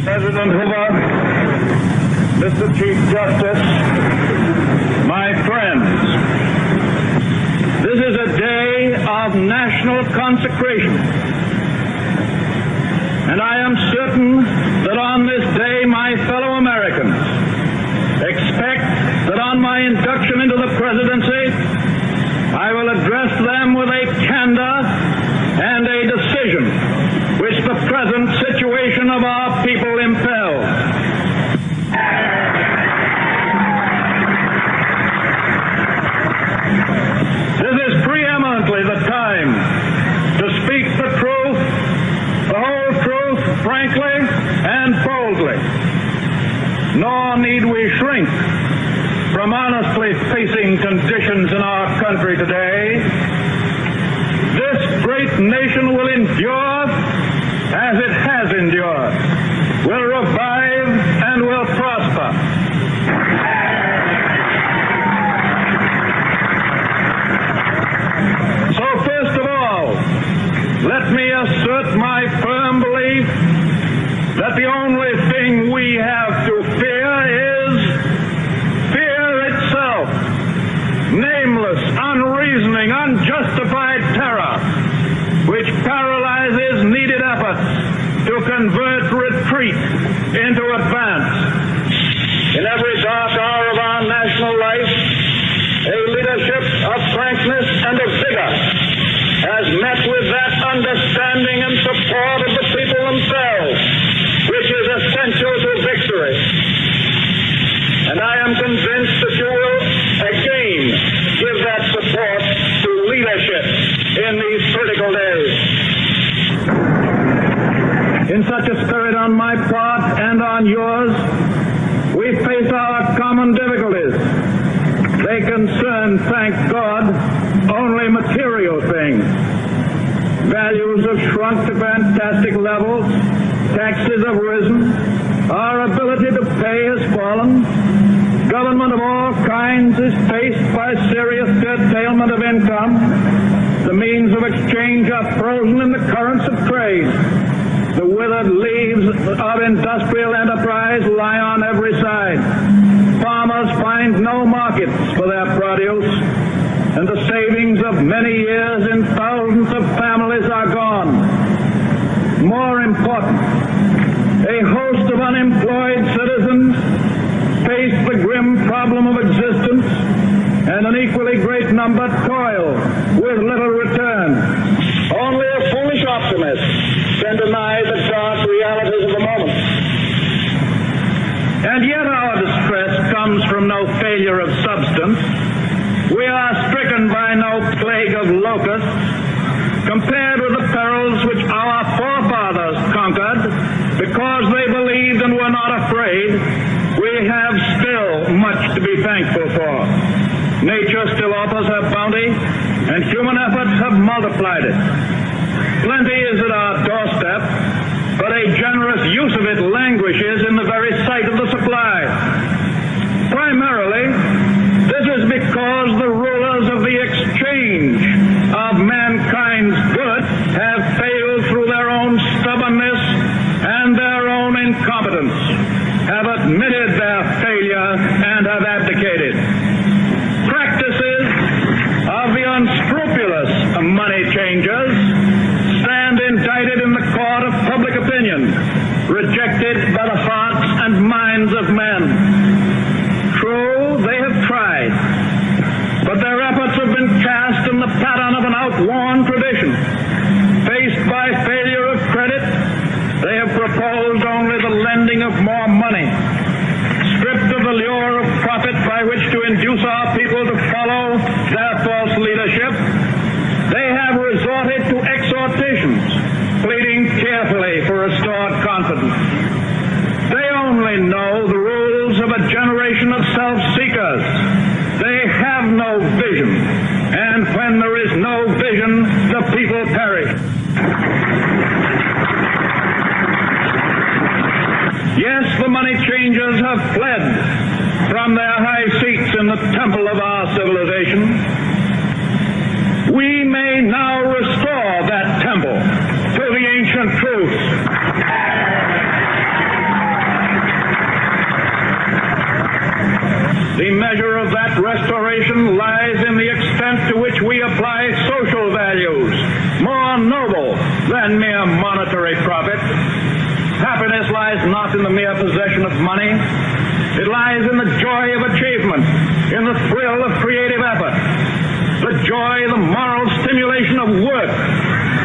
President Hoover, Mr. Chief Justice, my friends, this is a day of national consecration, and I am certain that on this day my fellow Americans expect that on my induction into the presidency I will address them with a candor and a decision which the present situation of our people impels. This is preeminently the time to speak the truth, the whole truth, frankly and boldly. Nor need we shrink from honestly facing conditions in our country today. This great nation will endure as it has endured, will revive and will prosper. So first of all, let me assert my firm belief that the only thing we have to fear is fear itself. Nameless, unreasoning, unjustified terror, which paralyzes needed efforts to convert retreat into advance. In every dark hour of our national life, a leadership of frankness and of vigor has met with that understanding and support of the people themselves, which is essential to victory. And I am convinced that you will again give that support to leadership in these critical days. In such a spirit on my part and on yours, we face our common difficulties. They concern, thank God, only material things. Values have shrunk to fantastic levels, taxes have risen, our ability to pay has fallen, government of all kinds is faced by serious curtailment of income, the means of exchange are frozen in the currents of trade, the withered leaves of industrial enterprise lie on every side, farmers find no markets for their produce, and the savings of many years in thousands of families are gone. More important, a host of unemployed citizens face the grim problem of existence, and an equally great number toil with little return. Only a foolish optimist can deny the dark realities of the moment. And yet our distress comes from no failure of substance. We are stricken by no plague of locusts. Compared with the perils which our forefathers conquered because they believed and were not afraid, we have still much to be thankful for. Nature still offers her bounty, and human efforts have multiplied it. Plenty is at our doorstep, but a generous use of it languishes in the very sight of the supply. Primarily, this is because the rulers of the exchange of mankind's goods have failed through their own stubbornness and their own incompetence, have admitted their failure and have abdicated. Practices of the unscrupulous money changers stand indicted in the court of public opinion, rejected by the hearts and minds of men. True, they have tried, but their efforts have been cast in the pattern of an outworn tradition. Faced by failure of credit, they have proposed only the lending of more money. Stripped of the lure of profit by which to induce our people to follow their false leadership, they have resorted to exhortations, pleading tearfully for restored confidence. They only know the rules of a generation of self-seekers. They have no vision, and when there is no vision, the people perish. Yes, the money changers have fled from their high seats in the temple of our civilization. We may now restore that temple to the ancient truths. happiness lies not in the mere possession of money. It lies in the joy of achievement, in the thrill of creative effort, the joy, the moral stimulation of work.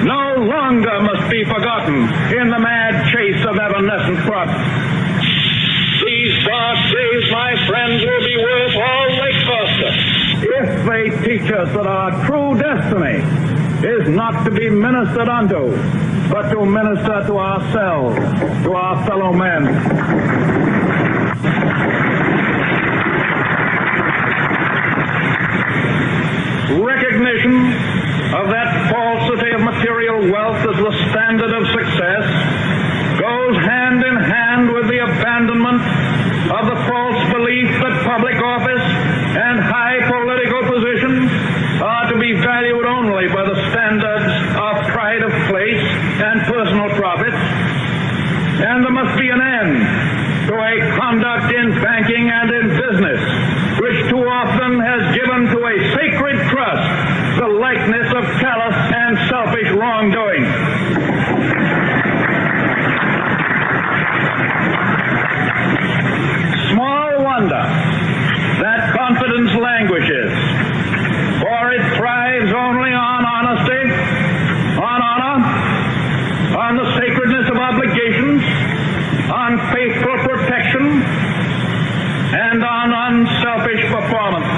No longer must be forgotten in the mad chase of evanescent profit. These dark days, my friends, will be worth all they cost us if they teach us that our true destiny is not to be ministered unto, but to minister to ourselves, to our fellow men. Recognition of that falsity of material wealth as the standard of success goes hand in hand with the abandonment of the false belief that public office and high political position are to be valued only by the standards of pride of place and personal profit. And there must be an end to a conduct in banking and in business which too often has given to a sacred trust the likeness of callous and selfish wrongdoing. Small wonder that confidence languishes, for it thrives only on honesty, on honor, on the sacredness of obligations, on faithful protection, and on unselfish performance.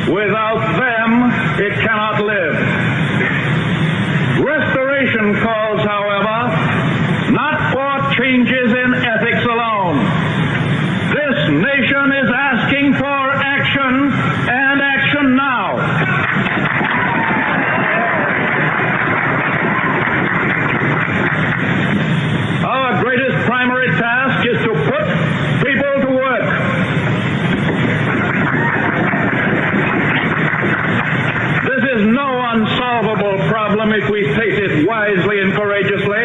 Without them, it cannot live. Restoration calls, however, not for changes in ethics alone. This nation is asking for action, and action now. Our greatest primary task is to put people to work. This is no unsolvable problem if we face it wisely and courageously.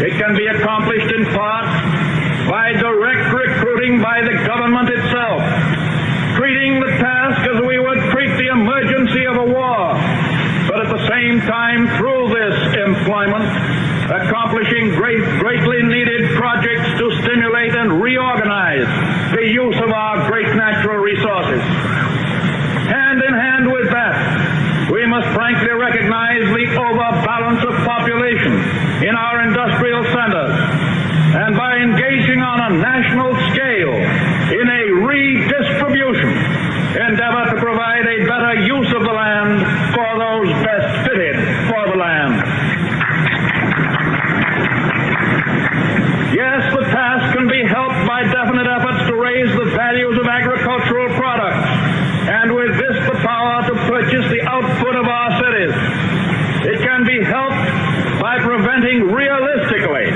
It can be accomplished in part by direct recruiting by the government itself, treating the task as we would treat the emergency of a war, but at the same time, through this employment, accomplishing greatly needed projects to stimulate and reorganize the use of our great natural resources. Hand in hand with that, we must frankly recognize the overbalance of population in our industrial centers, and by engaging on a national scale in a redistribution, endeavor to provide a better use of the land for those best fitted for the land. Yes, the task can be helped by definite efforts to raise the values of agricultural products, and with this the power to purchase the output of our cities. It can be helped by preventing realistically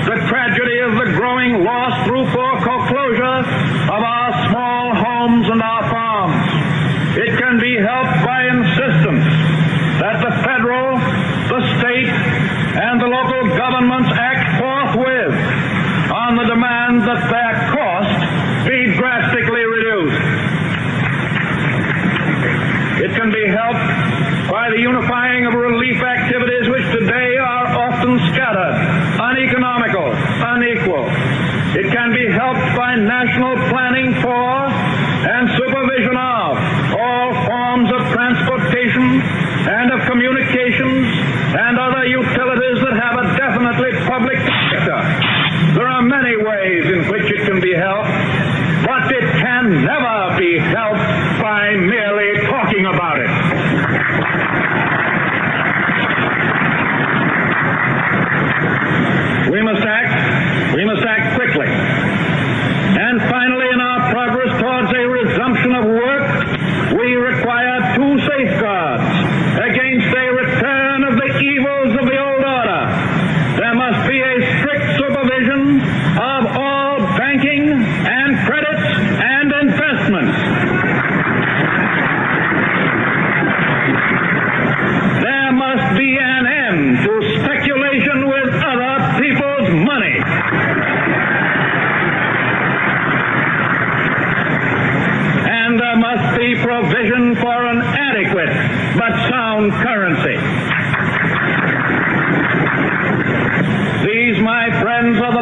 the tragedy of the growing loss through foreclosure of our small homes and our farms. It can be helped by insistence that the federal, the state, and the local governments act forthwith on the demand that their cost be drastically reduced. It can be helped by the unifying of relief activities which today are often scattered, uneconomical, unequal. It can be helped by national planning for and supervision of all forms of transportation and of communications and other utilities that have a definitely public sector. There are many ways in which it can be helped, but it can never be helped by merely talking about it. We must act quickly. And finally, in our progress towards a resumption of work, we require two safeguards against a return of the evils of the old order. There must be a strict supervision of all banking and credits and investments. There must be an end to speculation with other people's money. And there must be provision for an adequate but sound currency. These, my friends, are the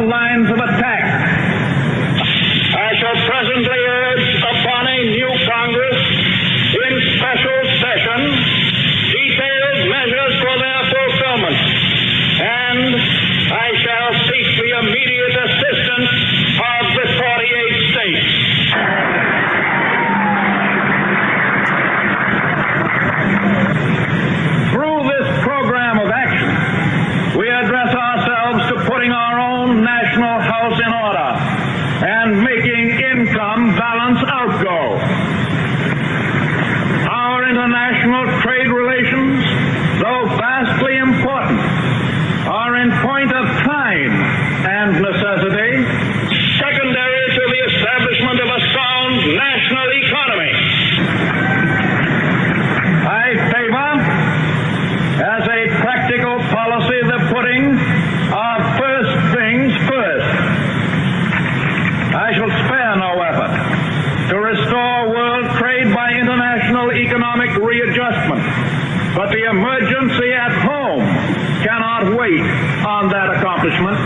accomplishment.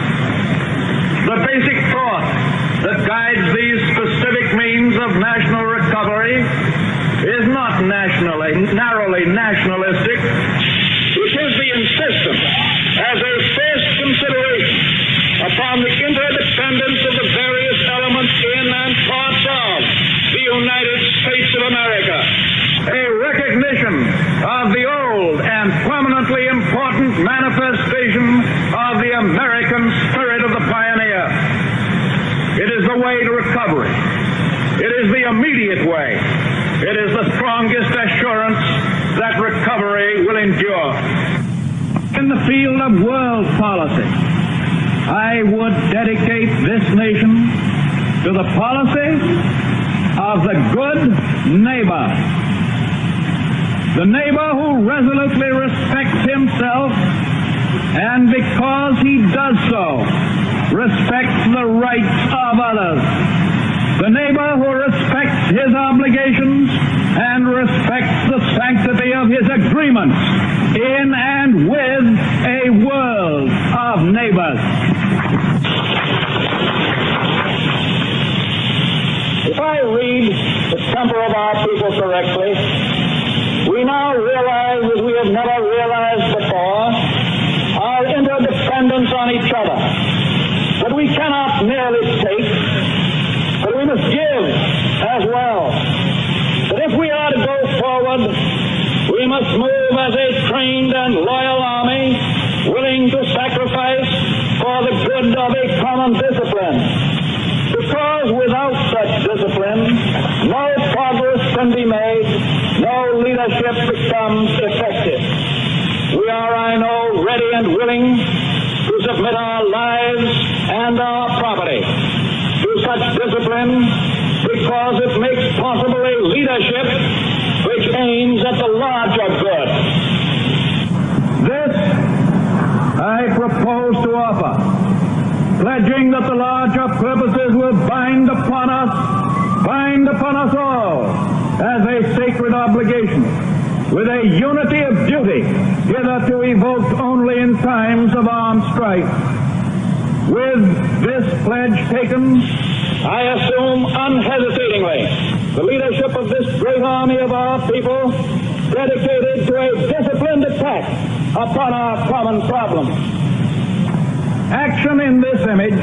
The basic thought that guides these specific means of national recovery is not narrowly nationalistic. It is the insistence as a first consideration upon the interdependence of the various elements in and parts of the United States of America. A recognition of the old and permanently important manifestation of the American spirit of the pioneer. It is the way to recovery. It is the immediate way. It is the strongest assurance that recovery will endure. In the field of world policy, I would dedicate this nation to the policy of the good neighbor. The neighbor who resolutely respects himself and because he does so, respects the rights of others. The neighbor who respects his obligations and respects the sanctity of his agreements in and with a world of neighbors. If I read the temper of our people correctly, we now realize, as we have never realized before, our interdependence on each other. But we cannot merely take, but we must give as well. That if we are to go forward, we must move as a trained and loyal army, willing to sacrifice for the good of a common discipline. Because without such discipline, no progress can be made, no leadership becomes effective. We are, I know, ready and willing to submit our lives and our property to such discipline because it makes possible a leadership which aims at the larger good. This I propose to offer, pledging that the larger purposes will bind upon us all, as a sacred obligation, with a unity of duty hitherto evoked only in times of armed strife. With this pledge taken, I assume unhesitatingly the leadership of this great army of our people, dedicated to a disciplined attack upon our common problems. Action in this image,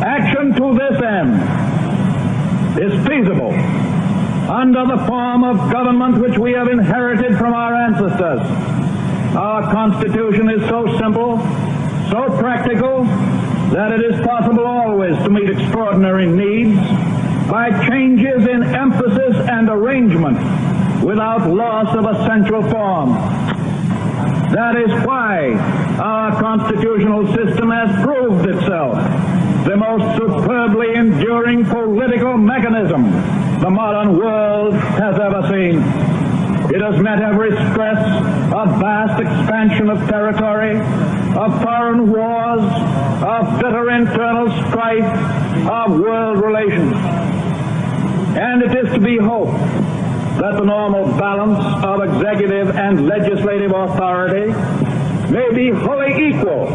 action to this end, is feasible under the form of government which we have inherited from our ancestors. Our Constitution is so simple, so practical, that it is possible always to meet extraordinary needs by changes in emphasis and arrangement without loss of essential form. That is why our constitutional system has proved itself the most superbly enduring political mechanism the modern world has ever seen. It has met every stress of vast expansion of territory, of foreign wars, of bitter internal strife, of world relations. And it is to be hoped that the normal balance of executive and legislative authority may be wholly equal,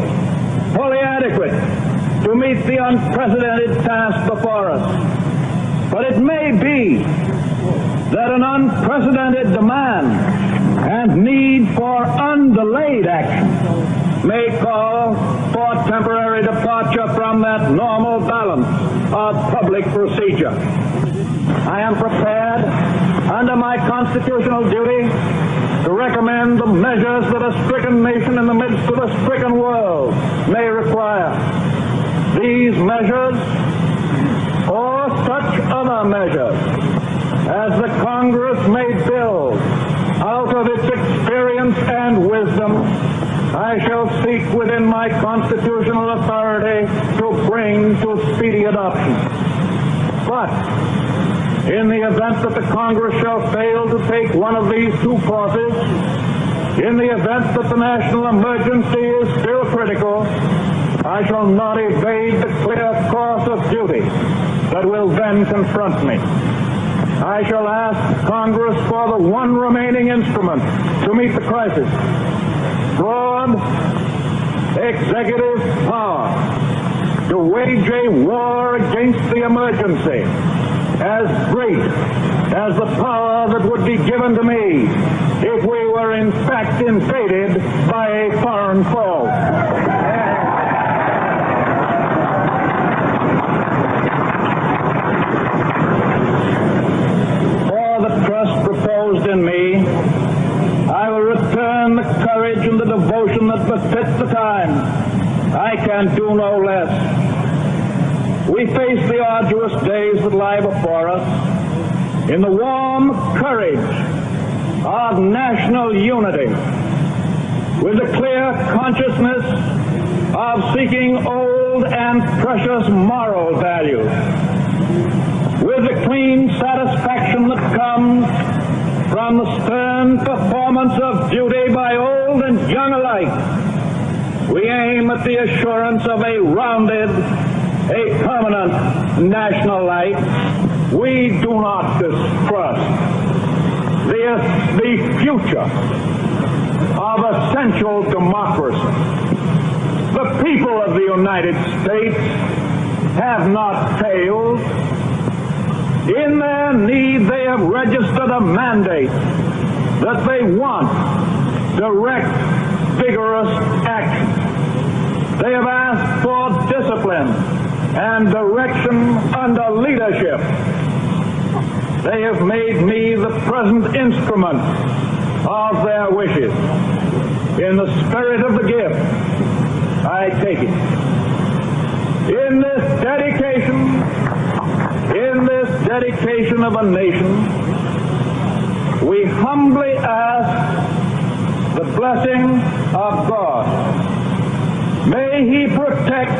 wholly adequate to meet the unprecedented task before us. But it may be that an unprecedented demand and need for undelayed action may call for temporary departure from that normal balance of public procedure. I am prepared, under my constitutional duty, to recommend the measures that a stricken nation in the midst of a stricken world may require. These measures, or such other measures as the Congress may build out of its experience and wisdom, I shall seek within my constitutional authority to bring to speedy adoption. But in the event that the Congress shall fail to take one of these two courses, in the event that the national emergency is still critical, I shall not evade the clear course of duty that will then confront me. I shall ask Congress for the one remaining instrument to meet the crisis. Broad, executive power to wage a war against the emergency as great as the power that would be given to me if we were in fact invaded by a foreign foe. For the trust reposed in me, I will return the courage and the devotion that befits the time. I can do no less. We face the arduous days that lie before us in the warm courage of national unity, with the clear consciousness of seeking old and precious moral values, with the clean satisfaction that comes from the stern performance of duty by old and young alike. We aim at the assurance of a rounded, a permanent national life. We do not distrust the future of essential democracy. The people of the United States have not failed. In their need, they have registered a mandate that they want direct, vigorous action. They have asked for discipline and direction under leadership. They have made me the present instrument of their wishes. In the spirit of the gift, I take it. In this dedication of a nation, we humbly ask the blessing of God. May He protect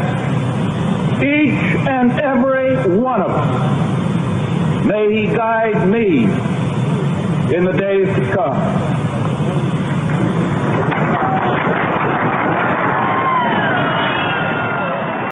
each and every one of us. May He guide me in the days to come.